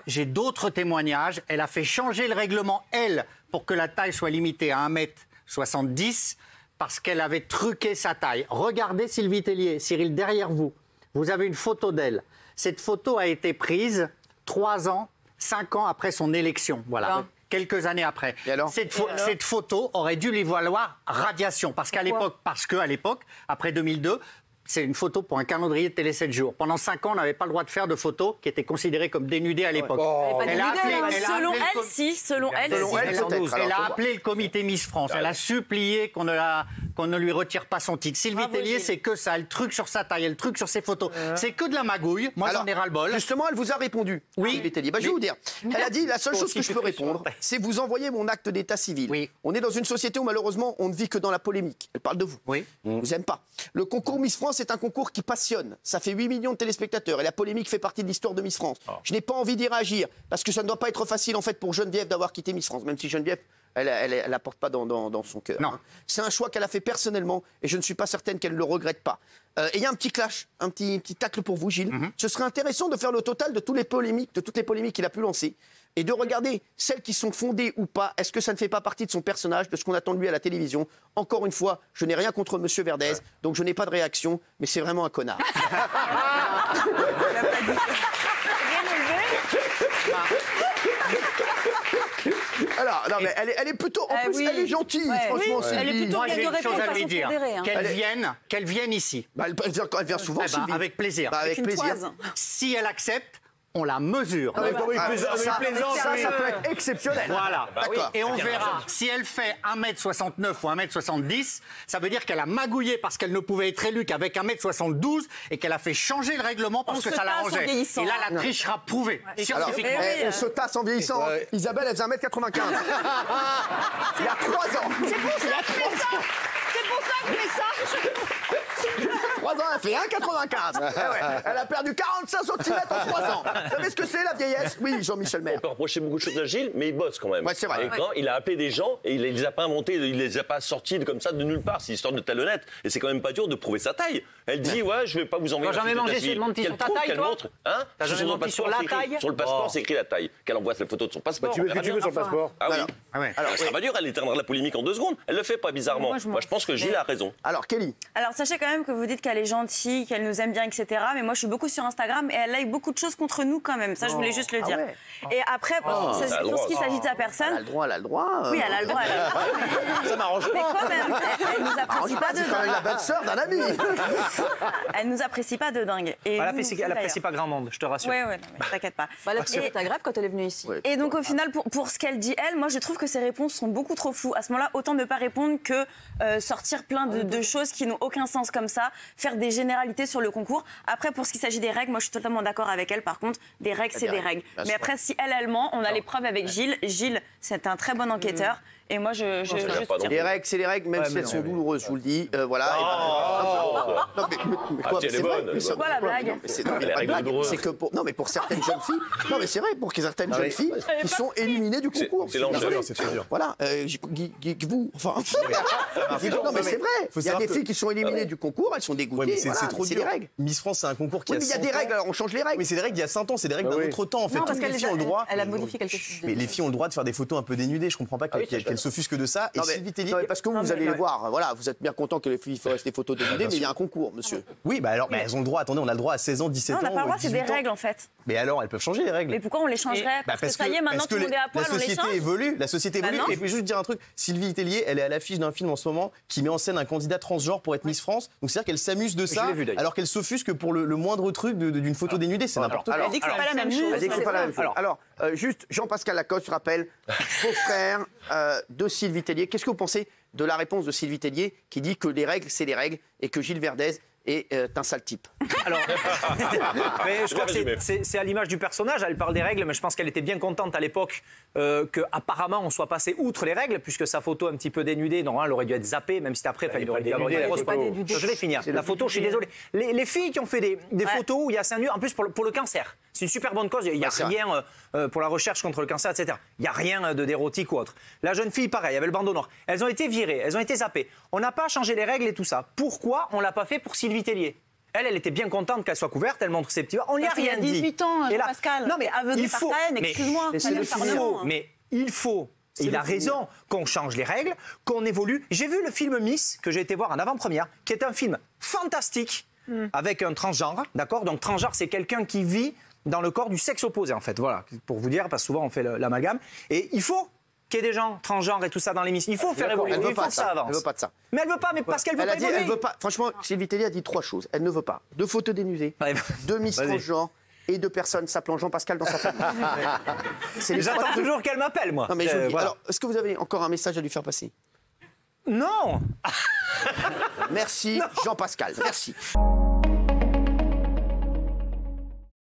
j'ai d'autres témoignages. Elle a fait changer le règlement, elle, pour que la taille soit limitée à 1m70, parce qu'elle avait truqué sa taille. Regardez Sylvie Tellier, Cyril, derrière vous. Vous avez une photo d'elle. Cette photo a été prise 3 ans, 5 ans après son élection. Voilà. Quelques années après. Cette photo aurait dû lui valoir radiation. Parce qu'à l'époque, après 2002, c'est une photo pour un calendrier de télé 7 jours. Pendant 5 ans, on n'avait pas le droit de faire de photos qui étaient considérées comme dénudées à l'époque. Elle a appelé le comité Miss France. Elle a supplié qu'on ne lui retire pas son titre. Sylvie Tellier, c'est que ça. Elle truc sur sa taille, elle truc sur ses photos. C'est que de la magouille. Moi, j'en ai ras-le-bol. Justement, elle vous a répondu. Oui. Sylvie Tellier. Je vais vous dire. Elle a dit, la seule chose que je peux répondre, c'est vous envoyer mon acte d'état civil. Oui. On est dans une société où, malheureusement, on ne vit que dans la polémique. Elle parle de vous. Oui. On vous aime pas. Le concours Miss France est un concours qui passionne. Ça fait 8 millions de téléspectateurs et la polémique fait partie de l'histoire de Miss France. Je n'ai pas envie d'y réagir parce que ça ne doit pas être facile en fait pour Geneviève d'avoir quitté Miss France, même si Geneviève, elle la porte pas dans son cœur. Non. Hein. C'est un choix qu'elle a fait personnellement et je ne suis pas certaine qu'elle ne le regrette pas. Et il y a un petit clash, un petit tacle pour vous, Gilles. Ce serait intéressant de faire le total de toutes les polémiques qu'il a pu lancer et de regarder celles qui sont fondées ou pas. Est-ce que ça ne fait pas partie de son personnage, de ce qu'on attend de lui à la télévision? Encore une fois, je n'ai rien contre Monsieur Verdez, donc je n'ai pas de réaction, mais c'est vraiment un connard. Alors, non, mais elle est plutôt, en plus, elle est gentille, franchement. Oui, elle est plutôt Moi, j'ai une chose à lui dire. pondérée, hein. Qu'elle vienne ici. Elle vient souvent, Sylvie. Avec plaisir. Avec plaisir. Si elle accepte, on la mesure. Ça peut être exceptionnel. Voilà. D'accord. Et on verra si elle fait 1m69 ou 1m70, ça veut dire qu'elle a magouillé parce qu'elle ne pouvait être élue qu'avec 1m72 et qu'elle a fait changer le règlement parce que ça l'arrangeait. Et là, la triche sera prouvée scientifiquement. On se tasse en vieillissant. Isabelle, elle faisait 1m95. Il y a 3 ans. C'est pour ça que message. 3 ans, elle fait 1,95. Elle a perdu 45 cm en 3 ans. Vous savez ce que c'est, la vieillesse? Oui, Jean-Michel Maire. On peut reprocher beaucoup de choses à Gilles, mais il bosse quand même. Ouais, c'est vrai. Et quand il a appelé des gens, et il les a pas inventés, il les a pas sortis comme ça de nulle part. C'est l'histoire de talonnette. Et c'est quand même pas dur de prouver sa taille. Elle dit, je vais pas vous envoyer. T'as jamais mangé sur ta taille, toi? Hein? T'as jamais menti sur la taille? Sur le passeport, c'est écrit la taille. Qu'elle envoie la photo de son passeport. Tu veux ce que tu veux sur le passeport? Ah oui. Alors, Ça va dur, elle éteindra la polémique en 2 secondes. Elle le fait pas bizarrement. Moi, je pense que Gilles a raison. Alors, Kelly. Alors, sachez quand même que vous dites qu'elle est gentille, qu'elle nous aime bien, etc. Mais moi, je suis beaucoup sur Instagram et elle like beaucoup de choses contre nous quand même. Ça, je voulais juste le dire. Et après, pour ce qui s'agit de sa personne... Elle a le droit. Oui, elle a le droit. Ça m'arrange Mais quand même, elle nous apprécie pas de C'est quand même la dingue. belle sœur d'un ami. Elle nous apprécie pas de dingue. Et Elle nous, apprécie pas grand monde, je te rassure. Oui, non, mais t'inquiète pas. Elle a tiré ta grève quand elle est venue ici. Et donc au final, pour ce qu'elle dit, elle, moi je trouve que ses réponses sont beaucoup trop floues. À ce moment-là, autant ne pas répondre que sortir plein de choses qui n'ont aucun sens comme ça, faire des généralités sur le concours. Après, pour ce qui s'agit des règles, moi je suis totalement d'accord avec elle. Par contre, des règles, c'est des règles. Mais après, si elle ment, on a les preuves avec Gilles. Gilles, c'est un très bon enquêteur. Et moi, je Les règles, c'est les règles, même si elles sont douloureuses, je vous le dis. Voilà. Non, mais quoi, elle est bonne. C'est quoi la blague? C'est que pour certaines jeunes filles, non mais c'est vrai, pour certaines jeunes filles qui sont éliminées du concours. C'est l'enjeu. C'est très dur. Voilà, vous, enfin. Non mais c'est vrai. Il y a des filles qui sont éliminées du concours, elles sont dégoûtées. C'est trop C'est dur. des règles. Miss France, c'est un concours qui Oui, a mais il y a 100 des ans. règles, alors on change les règles. Mais c'est des règles d'il y a 100 ans, c'est des règles d'un autre temps en fait. Non, parce Toutes les filles ont le droit. elle a modifié quelque chose. Mais les filles ont le droit de faire des photos un peu dénudées. Je comprends pas qu'elles s'offusquent de ça. Et Sylvie Tellier. Non, mais parce que vous allez les voir. Voilà, vous êtes bien content que les filles fassent des photos dénudées, mais il y a un concours, monsieur. Oui, bah alors, elles ont le droit. Attendez, on a le droit à 16 ans, 17 Non, ans. on n'a pas le droit, c'est des 18 ans. règles en fait. Mais alors, elles peuvent changer les règles. Mais pourquoi on les changerait? Parce que ça y est, maintenant tout le monde est à poil, la on les société change. évolue, la société évolue. non. Et je vais juste dire un truc, Sylvie Tellier, elle est à l'affiche d'un film en ce moment qui met en scène un candidat transgenre pour être Miss France. Donc c'est-à-dire qu'elle s'amuse de ça, l'ai vu, d'ailleurs. alors qu'elle s'offusque pour le moindre truc d'une photo dénudée, c'est n'importe quoi. Elle dit que c'est pas la même chose. Elle dit que c'est pas la même chose. Alors, juste Jean-Pascal Lacoste, je rappelle, faux frère de Sylvie Tellier. Qu'est-ce que vous pensez de la réponse de Sylvie Tellier qui dit que les règles, c'est les règles et que Gilles Verdez est un sale type? Alors, mais je crois que c'est à l'image du personnage. Elle parle des règles, mais je pense qu'elle était bien contente à l'époque qu'apparemment on soit passé outre les règles, puisque sa photo un petit peu dénudée, normalement elle aurait dû être zappée, même si après il aurait dû avoir une grosse photo. Je vais finir. La photo, je suis désolé. Les filles qui ont fait des photos où il y a seins nus, en plus pour le cancer, c'est une super bonne cause. Il n'y a rien pour la recherche contre le cancer, etc. Il n'y a rien d'érotique ou autre. La jeune fille, pareil, il y avait le bandeau noir. Elles ont été virées, elles ont été zappées. On n'a pas changé les règles et tout ça. Pourquoi on l'a pas fait pour Sylvie Tellier? Elle était bien contente qu'elle soit couverte, elle montre ses petits... On lui a Il y rien a dit. 18 ans, Et là- Pascal. Non, mais aveuglé il par faut... ta haine, mais- excuse-moi. mais pas c'est le l'acharnement, hein. Mais il faut... Il a raison qu'on change les règles, qu'on évolue. J'ai vu le film Miss, que j'ai été voir en avant-première, qui est un film fantastique, avec un transgenre, d'accord? Donc transgenre, c'est quelqu'un qui vit dans le corps du sexe opposé, en fait. Voilà, pour vous dire, parce que souvent on fait l'amalgame. Et il faut qu'il y ait des gens transgenres et tout ça dans l'émission. Il faut faire évoluer, Elle veut il faut pas que de ça ça. avance. Elle veut pas de ça. Mais elle veut pas, mais parce qu'elle veut Elle pas a dit, évoluer. elle veut pas. Franchement, Sylvie Tellier a dit 3 choses. Elle ne veut pas de photos dénudées, Ouais. de Miss Vas-y. transgenre et de personnes s'appelant Jean-Pascal dans sa famille. C'est les trois J'attends trucs. toujours qu'elle m'appelle, moi. Non, mais je vous le dis. Voilà. Alors, est-ce que vous avez encore un message à lui faire passer? Non. Merci, Jean-Pascal. Merci.